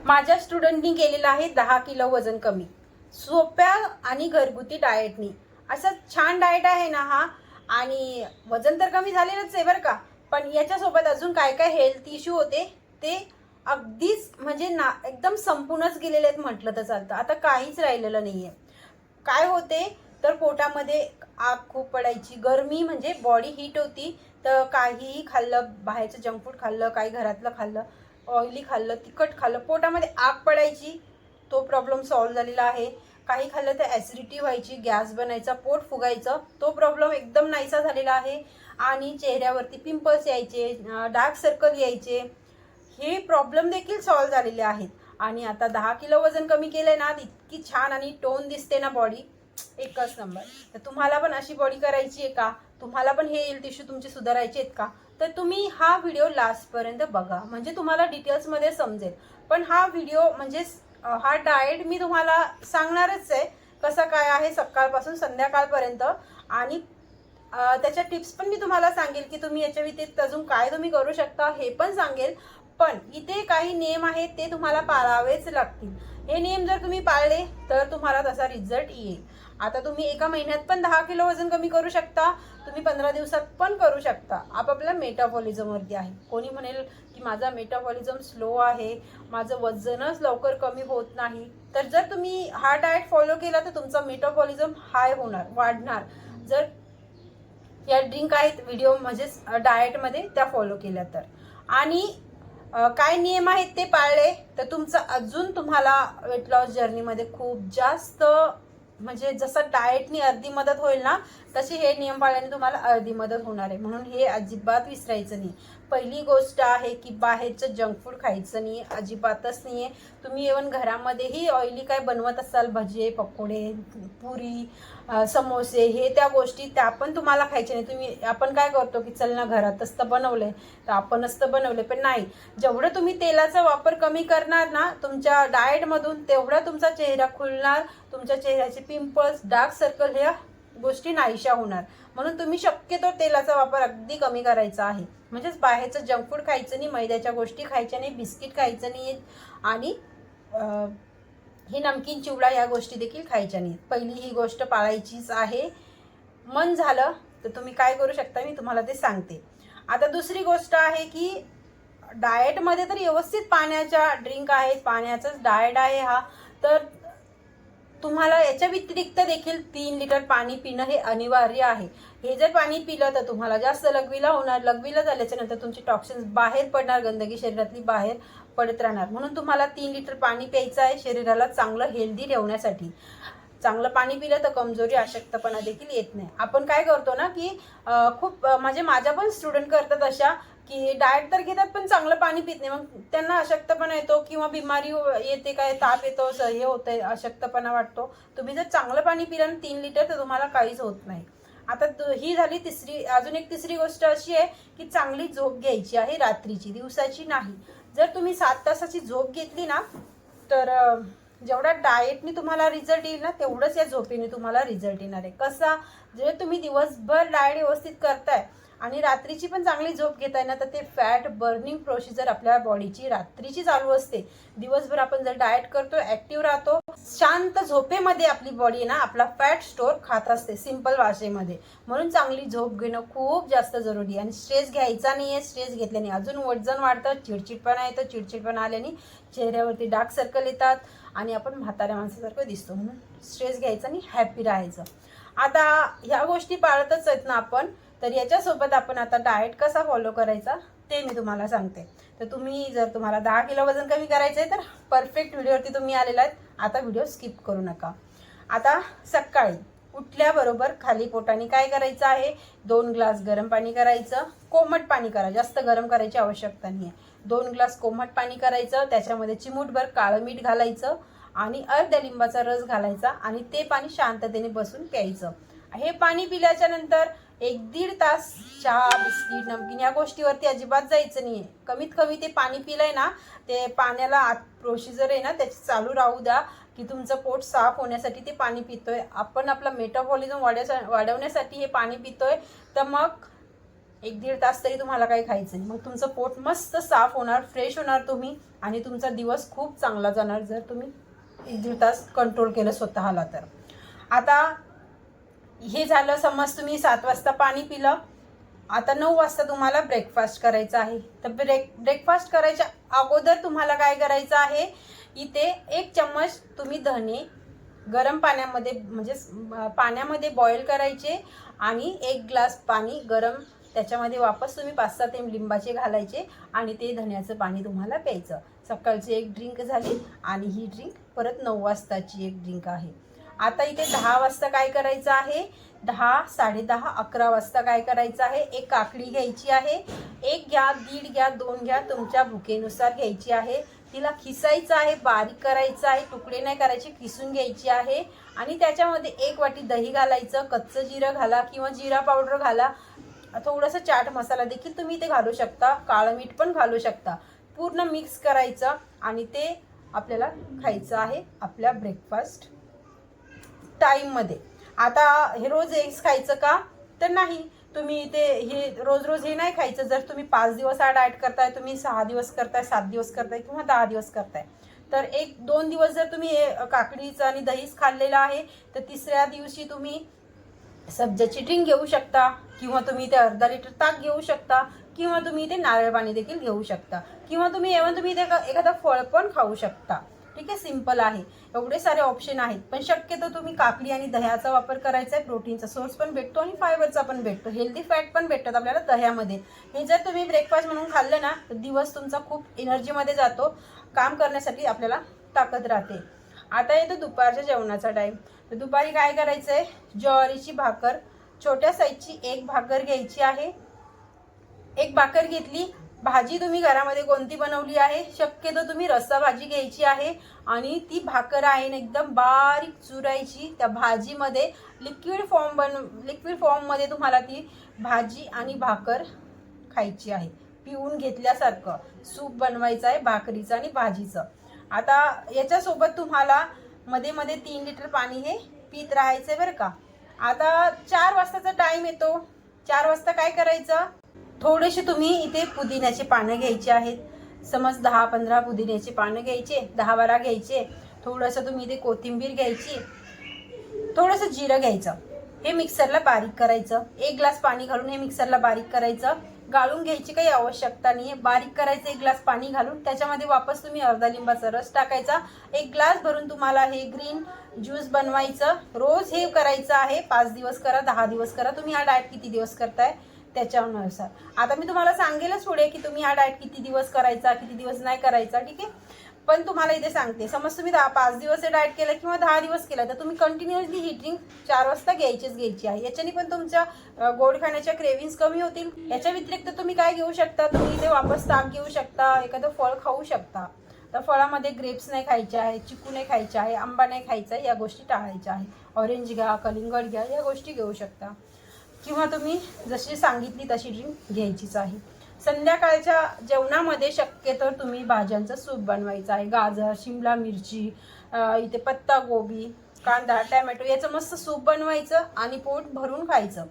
माझ्या स्टुडंटनी केलेलं आहे 10 किलो वजन कमी सोप्या आणि घरगुती डाएटनी। असं छान डाएट आहे ना हा, आणि वजन तर कमी झालेलंच आहे बरं का, पण याच्यासोबत अजून काय काय हेल्थ इश्यू होते ते अगदीच म्हणजे ना एकदम संपूनच गेलेले आहेत म्हटलं तर चालतं। आता काहीच राहिलेलं नाहीये। काय होते तर पोटामध्ये आग खूप पडायची, गरमी म्हणजे बॉडी हीट होती, तर काहीही खाल्लं, बाहेरचं जंक फूड खाल्लं, काही घरातलं खाल्लं, ऑइली खाल्लं, तिखट खाल्लं, पोटामध्ये आग पडायची, तो प्रॉब्लेम सॉल्व्ह झालेला आहे। काही खाल्लं तर ॲसिडिटी व्हायची, गॅस बनायचा, पोट फुगायचं, तो प्रॉब्लेम एकदम नाहीसा झालेला आहे। आणि चेहऱ्यावरती पिंपल्स यायचे, डार्क सर्कल यायचे, हे प्रॉब्लेम देखील सॉल्व्ह झालेले आहेत। आणि आता 10 किलो वजन कमी केलंय ना, इतकी छान आणि टोन दिसते ना बॉडी, एकच नंबर। तर तुम्हाला पण अशी बॉडी करायची आहे का, तुम्हाला पण हे हेल्थ इश्यू तुमचे सुधारायचे आहेत का, तर तुम्ही हा व्हिडिओ लास्टपर्यंत बघा, म्हणजे तुम्हाला डिटेल्समध्ये समजेल। पण हा व्हिडिओ म्हणजे हा डाएट मी तुम्हाला सांगणारच आहे कसं काय आहे सकाळपासून संध्याकाळपर्यंत, आणि त्याच्या टिप्स पण मी तुम्हाला सांगेल की तुम्ही याच्या व्यतिरिक्त अजून काय तुम्ही करू शकता हे पण सांगेल। पण इथे काही नियम आहेत ते तुम्हाला पाळावेच लागतील। हे नियम जर तुम्ही पाळले तर तुम्हाला तसा रिझल्ट येईल। आता तुम्ही एका महिन्यात पण 10 किलो वजन कमी करू शकता, तुम्ही 15 दिवसात पण करू शकता, आपापल्या मेटाबॉलिझमवरती आहे। कोणी म्हणेल की माझा मेटाबॉलिझम स्लो आहे, माझं वजनच लवकर कमी होत नाही, तर जर तुम्ही हा डाएट फॉलो केला तर तुमचा मेटाबॉलिझम हाय होणार, वाढणार, जर या ड्रिंक आहेत व्हिडिओ म्हणजेच डाएटमध्ये त्या फॉलो केल्या तर। आणि काय नियम आहेत ते पाळले तर तुमचं अजून तुम्हाला वेट लॉस जर्नीमध्ये खूप जास्त, म्हणजे जसं डाएटनी अर्धी मदत होईल ना, तशी हे नियम पाळल्याने तुम्हाला अर्धी मदत होणार आहे। म्हणून हे अजिबात विसरायचं नाही। पहिली गोष्ट आहे की बाहेरचं जंक फूड खायचं नाही, अजिबातच नाही आहे। तुम्ही इव्हन घरामध्येही ऑइली काय बनवत असाल, भजे, पकोडे, पुरी, समोसे, हे त्या गोष्टी त्या पण तुम्हाला खायच्या नाही। तुम्ही आपण काय करतो की चल ना घरातच तर बनवलंय तर आपणच तर बनवले, पण नाही, जेवढं तुम्ही तेलाचा वापर कमी करणार ना तुमच्या डाएटमधून, तेवढा तुमचा चेहरा खुलणार, तुमच्या चेहऱ्याचे पिंपल्स, डार्क सर्कल ह्या गोष्टी नाहीशा होणार। म्हणून तुम्ही शक्यतो तेलाचा वापर अगदी कमी करायचा आहे। म्हणजेच बाहेरचं जंक फूड खायचं नाही, मैद्याच्या गोष्टी खायच्या नाही, बिस्किट खायचं नाही, आणि ही नमकीन चिवडा या गोष्टी देखील खायच्या नाहीत। पहिली ही गोष्ट पाळायचीच आहे। मन झालं तर तुम्ही काय करू शकता मी तुम्हाला ते सांगते। आता दुसरी गोष्ट आहे की डाएटमध्ये तर व्यवस्थित पाण्याच्या ड्रिंक आहेत, पाण्याचाच डाएट आहे हा, तर तुम्हाला याच्या व्यतिरिक्त देखील 3 लिटर पाणी पिणं हे अनिवार्य आहे। हे जर पाणी पिलं तर तुम्हाला जास्त लघवीला होणार, लघवीला झाल्याच्या नंतर तुमचे टॉक्सिन्स बाहेर पडणार, गंदगी शरीरातली बाहेर पडत राहणार। म्हणून तुम्हाला 3 लिटर पाणी प्यायचं आहे शरीराला चांगलं हेल्दी ठेवण्यासाठी। चांगलं पाणी पिलं तर कमजोरी, अशक्तपणा देखील येत नाही। आपण काय करतो ना की खूप म्हणजे माझ्या पण स्टुडंट करतात अशा की डाएट तर घेतात पण चांगलं पाणी पित नाही, मग त्यांना अशक्तपणा येतो किंवा बिमारी येते, काय ताप येतो, हे होतंय, अशक्तपणा वाटतो। तुम्ही जर चांगलं पाणी पिलं ना 3 लिटर तर तुम्हाला काहीच होत नाही। आता ही झाली तिसरी। अजून एक तिसरी गोष्ट अशी आहे की चांगली झोप घ्यायची आहे रात्रीची, दिवसाची नाही। जर तुम्ही 7 तासाची झोप घेतली ना तर जेवढा डाएटनी तुम्हाला रिझल्ट येईल ना तेवढंच या झोपेने तुम्हाला रिझल्ट येणार आहे। कसा, जर तुम्ही दिवसभर डाएट व्यवस्थित करताय आणि रात्रीची पण चांगली झोप घेताय ना, तर ते फॅट बर्निंग प्रोसिजर आपल्या बॉडीची रात्रीची चालू असते। दिवसभर आपण जर डाएट करतो, ॲक्टिव्ह राहतो, शांत झोपेमध्ये आपली बॉडी ना आपला फॅट स्टोअर खात असते सिंपल भाषेमध्ये। म्हणून चांगली झोप घेणं खूप जास्त जरुरी आहे। आणि स्ट्रेस घ्यायचा नाही आहे, स्ट्रेस घेतल्याने अजून वजन वाढतं, चिडचिडपणा येतो, चिडचिडपणा आल्याने चेहऱ्यावरती डार्क सर्कल येतात आणि आपण म्हाताऱ्या माणसासारखं दिसतो। म्हणून स्ट्रेस घ्यायचा आणि हॅपी राहायचं। आता ह्या गोष्टी पाळतच आहेत ना आपण, तर याच्यासोबत आपण आता डाएट कसा फॉलो करायचा ते मी तुम्हाला सांगते। तर तुम्ही जर तुम्हाला 10 किलो वजन कमी करायचं आहे तर परफेक्ट व्हिडिओवरती तुम्ही आलेला आहेत, आता व्हिडिओ स्किप करू नका। आता सकाळी उठल्याबरोबर खाली पोटाने काय करायचं आहे, 2 ग्लास गरम पाणी करायचं, कोमट पाणी करा, जास्त गरम करायची आवश्यकता नाही आहे। 2 ग्लास कोमट पाणी करायचं, त्याच्यामध्ये चिमूटभर काळं मीठ घालायचं आणि अर्ध्या लिंबाचा रस घालायचा आणि ते पाणी शांततेने बसून प्यायचं। हे पाणी पिल्याच्या नंतर 1-1.5 तास चहा, बिस्किट, नमकीन या गोष्टीवरती अजिबात जायचं नाही आहे। कमीत कमी ते पाणी पिलंय ना, ते पाण्याला प्रोसिजर आहे ना त्याची चालू राहू द्या की तुमचं पोट साफ होण्यासाठी ते पाणी पितोय आपण, आपला मेटाबॉलिझम वाढवण्यासाठी हे पाणी पितोय। तर मग 1-1.5 तास तरी तुम्हाला काही खायचं नाही. मग तुमचं पोट मस्त साफ होणार, फ्रेश होणार तुम्ही, आणि तुमचा दिवस खूप चांगला जाणार जर तुम्ही 1-1.5 तास कंट्रोल केलं स्वतःला तर. आता हे झालं, समज तुम्ही 7 वाजता पाणी पिलं. आता 9 वाजता तुम्हाला ब्रेकफास्ट करायचा आहे. तर ब्रेकफास्ट करायच्या अगोदर तुम्हाला काय करायचं आहे, इथे 1 चम्मच तुम्ही धने गरम पाण्यामध्ये म्हणजे पाण्यामध्ये बॉईल करायचे आणि 1 ग्लास पाणी गरम त्याच्यामध्ये वापस तुम्ही 5-6 थेंब लिंबाचे घालायचे आणि ते धण्याचं पाणी तुम्हाला प्यायचं. सकाळची एक ड्रिंक झाली आणि ही ड्रिंक परत 9 वाजताची एक ड्रिंक आहे. आता इथे 10 वाजता काय करायचं आहे, 10, 10:30, 11 वाजता काय करायचं आहे, एक काकडी घ्यायची आहे. 1 घ्या, 1.5 घ्या, 2 घ्या, तुमच्या भुकेनुसार घ्यायची आहे. तिला खिसायचं आहे, बारीक करायचं आहे, तुकडे नाही करायचे, किसून घ्यायची आहे. आणि त्याच्यामध्ये 1 वाटी दही घालायचं. कच्चं जिरं घाला किंवा जिरा पावडर घाला, थोडंसं चाट मसाला देखील तुम्ही ते घालू शकता, काळं मीठ पण घालू शकता. पूर्ण मिक्स करायचं आणि ते आपल्याला खायचं आहे आपल्या ब्रेकफास्ट टाईममध्ये. आता हे रोज एग्स खायचं का, तर नाही. तुम्ही ते हे रोज हे नाही खायचं. जर तुम्ही 5 दिवस हा डाएट करताय, तुम्ही 6 दिवस करताय, 7 दिवस करताय किंवा 10 दिवस करताय, तर 1-2 दिवस जर तुम्ही काकडीचं आणि दहीच खाल्लेलं आहे, तर तिसऱ्या दिवशी तुम्ही सब्जाची ड्रिंक घेऊ शकता किंवा तुम्ही ते अर्धा लिटर ताक घेऊ शकता किंवा तुम्ही ते नारळ पाणी देखील घेऊ शकता किंवा तुम्ही ते एखादा फळ पण खाऊ शकता. ठीक आहे, सिंपल आहे. एवढे सारे ऑप्शन आहेत, पण शक्यतो तुम्ही काकडी आणि दह्याचा वापर करायचा आहे. प्रोटीनचा सोर्स पण भेटतो आणि फायबरचा पण भेटतो, हेल्दी फॅट पण भेटतात आपल्याला दह्यामध्ये. हे जर तुम्ही ब्रेकफास्ट म्हणून खाल्लं ना, तर दिवस तुमचा खूप एनर्जीमध्ये जातो, काम करण्यासाठी आपल्याला ताकद राहते. आता येतो दुपारच्या जेवणाचा टाईम. तर दुपारी काय करायचं आहे, ज्वारीची भाकर, छोट्या साईजची 1 भाकर घ्यायची आहे. 1 भाकर घेतली. भाजी तुम्ही घरामध्ये कोणती बनवली आहे, शक्यतो तुम्ही रस्सा भाजी घ्यायची आहे आणि ती भाकर आहे ना एकदम बारीक चुरायची. त्या भाजीमध्ये लिक्विड फॉर्ममध्ये तुम्हाला ती भाजी आणि भाकर खायची आहे. पिऊन घेतल्यासारखं सूप बनवायचं आहे भाकरीचं आणि भाजीचं. आता याच्यासोबत तुम्हाला मध्ये 3 लिटर पाणी हे पीत राहायचं आहे बरं का. आता 4 वाजताचा टाईम येतो. 4 वाजता काय करायचं, थोडेसे तुम्ही इथे पुदिन्याची पानं घ्यायची आहेत. समज 10-15 पुदिन्याची पानं घ्यायचे, 10-12 घ्यायचे. थोडंसं तुम्ही इथे कोथिंबीर घ्यायची, थोडंसं जिरं घ्यायचं. हे मिक्सरला बारीक करायचं. 1 ग्लास पाणी घालून हे मिक्सरला बारीक करायचं. गाळून घ्यायची काही आवश्यकता नाही आहे, बारीक करायचं. 1 ग्लास पाणी घालून त्याच्यामध्ये वापस तुम्ही अर्धा लिंबाचा रस टाकायचा. 1 ग्लास भरून तुम्हाला हे ग्रीन ज्यूस बनवायचं. रोज हे करायचं आहे. 5 दिवस करा, 10 दिवस करा, तुम्ही हा डाएट किती दिवस करताय त्याच्यानुसार. आता मी तुम्हाला सांगेलच पुढे की तुम्ही हा डाएट किती दिवस करायचा, किती दिवस नाही करायचा. ठीक आहे, पण तुम्हाला इथे सांगते, समज तुम्ही 5 दिवस हे डाएट केलं किंवा 10 दिवस केलं, तर तुम्ही कंटिन्युअसली ही ड्रिंक 4 वाजता घ्यायची आहे. याच्याने पण तुमच्या गोड खाण्याच्या क्रेविंग्स कमी होतील. याच्या व्यतिरिक्त तुम्ही काय घेऊ शकता, तुम्ही इथे वापस ताक घेऊ शकता, एखादं फळ खाऊ शकता. तर फळामध्ये ग्रेप्स नाही खायचे आहे, चिकू नाही खायचे आहे, आंबा नाही खायचा आहे, या गोष्टी टाळायच्या आहे. ऑरेंज घ्या, कलिंगड घ्या, या गोष्टी घेऊ शकता किंवा तुम्ही जशी सांगितली तशी ड्रिंक घ्यायचीच आहे. संध्याकाळच्या जेवणामध्ये शक्यतो तुम्ही भाज्यांचं सूप बनवायचं आहे. गाजर, शिमला मिरची, इथे पत्ता गोबी, कांदा, टॅमॅटो याचं मस्त सूप बनवायचं आणि पोट भरून खायचं.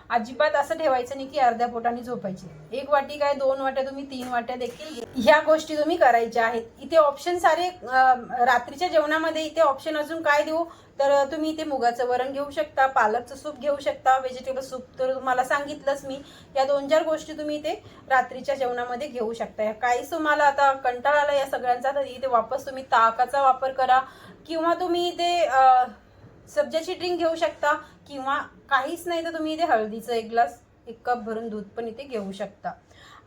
अजिबात असं ठेवायचं नाही की अर्ध्या पोटाने झोपायची. 1 वाटी काय 2 वाट्या, तुम्ही 3 वाट्या देखील ह्या गोष्टी तुम्ही करायच्या आहेत. इथे ऑप्शन सारे रात्रीच्या जेवणामध्ये इथे ऑप्शन अजून काय देऊ, तर तुम्ही इथे मुगाचं वरण घेऊ शकता, पालकचं सूप घेऊ शकता, व्हेजिटेबल सूप तर तुम्हाला सांगितलंच मी. या 2-4 गोष्टी तुम्ही इथे रात्रीच्या जेवणामध्ये घेऊ शकता. काहीच तुम्हाला आता कंटाळा आला या सगळ्यांचा, तर इथे वापस तुम्ही ताकाचा वापर करा किंवा तुम्ही इथे सब्जाची ड्रिंक घेऊ शकता किंवा काहीच नाही तर तुम्ही इथे हळदीचं 1 ग्लास 1 कप भरून दूध पण इथे घेऊ शकता.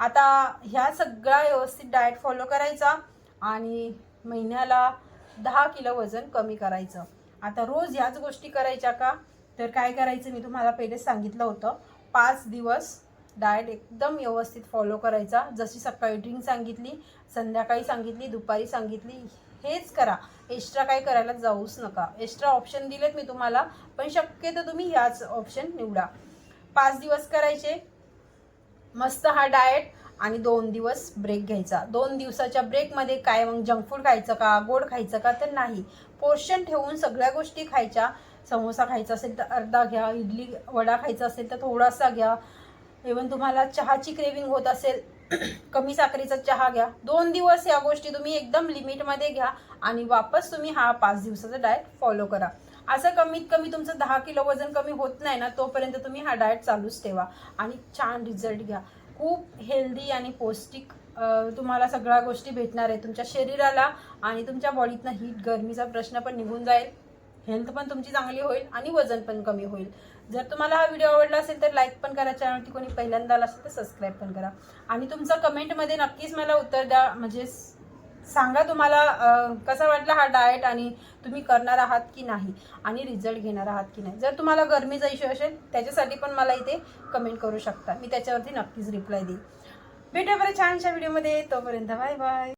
आता ह्या सगळा व्यवस्थित डाएट फॉलो करायचा आणि महिन्याला 10 किलो वजन कमी करायचं. आता रोज ह्याच गोष्टी करायच्या का, तर काय करायचं मी तुम्हाला पहिले सांगितलं होतं. 5 दिवस डाएट एकदम व्यवस्थित फॉलो करायचा. जशी सकाळी ड्रिंक सांगितली, संध्याकाळी सांगितली, दुपारी सांगितली, हेच करा. एक्स्ट्रा काय करायला जाऊच नका. एक्स्ट्रा ऑप्शन दिलेत मी तुम्हाला, पण शक्यतो तुम्ही ह्याच ऑप्शन निवडा. 5 दिवस करायचे मस्त हा डाएट आणि 2 दिवस ब्रेक घ्यायचा. 2 दिवसाच्या ब्रेकमध्ये काय मग जंक फूड खायचं का, गोड खायचं का, तर नाही. पोर्शन ठेवून सगळ्या गोष्टी खायच्या. समोसा खायचा असेल तर अर्धा घ्या, इडली वडा खायचा असेल तर थोडासा घ्या, इव्हन तुम्हाला चहाची क्रेविंग होत असेल, कमी साखरेचा चहा घ्या. 2 दिवस या गोष्टी तुम्ही एकदम लिमिटमध्ये घ्या आणि वापस तुम्ही हा 5 दिवसाचा डाएट फॉलो करा. असं कमीत कमी तुमचं 10 किलो वजन कमी होत नाही ना, तोपर्यंत तुम्ही हा डाएट चालूच ठेवा आणि छान रिझल्ट घ्या. खूप हेल्दी आणि पौष्टिक तुम्हाला सगळ्या गोष्टी भेटणार आहे तुमच्या शरीराला आणि तुमच्या बॉडीतनं हीट गरमीचा प्रश्न पण निघून जाईल. हेल्थ पण तुमची चांगली होईल आणि वजन पण कमी होईल. जर तुम्हाला हा व्हिडिओ आवडला असेल तर लाईक पण करा, चॅनलवरती कोणी पहिल्यांदा आला असेल तर सबस्क्राईब पण करा आणि तुमचं कमेंटमध्ये नक्कीच मला उत्तर द्या. म्हणजे सांगा तुम्हाला कसा वाटला हा डाएट आणि तुम्ही करणार आहात की नाही आणि रिझल्ट घेणार आहात की नाही. जर तुम्हाला गरमीचा इश्यू असेल त्याच्यासाठी पण मला इथे कमेंट करू शकता, मी त्याच्यावरती नक्कीच रिप्लाय देईन. भेटूया बरं छानशा व्हिडिओमध्ये, तोपर्यंत बाय बाय.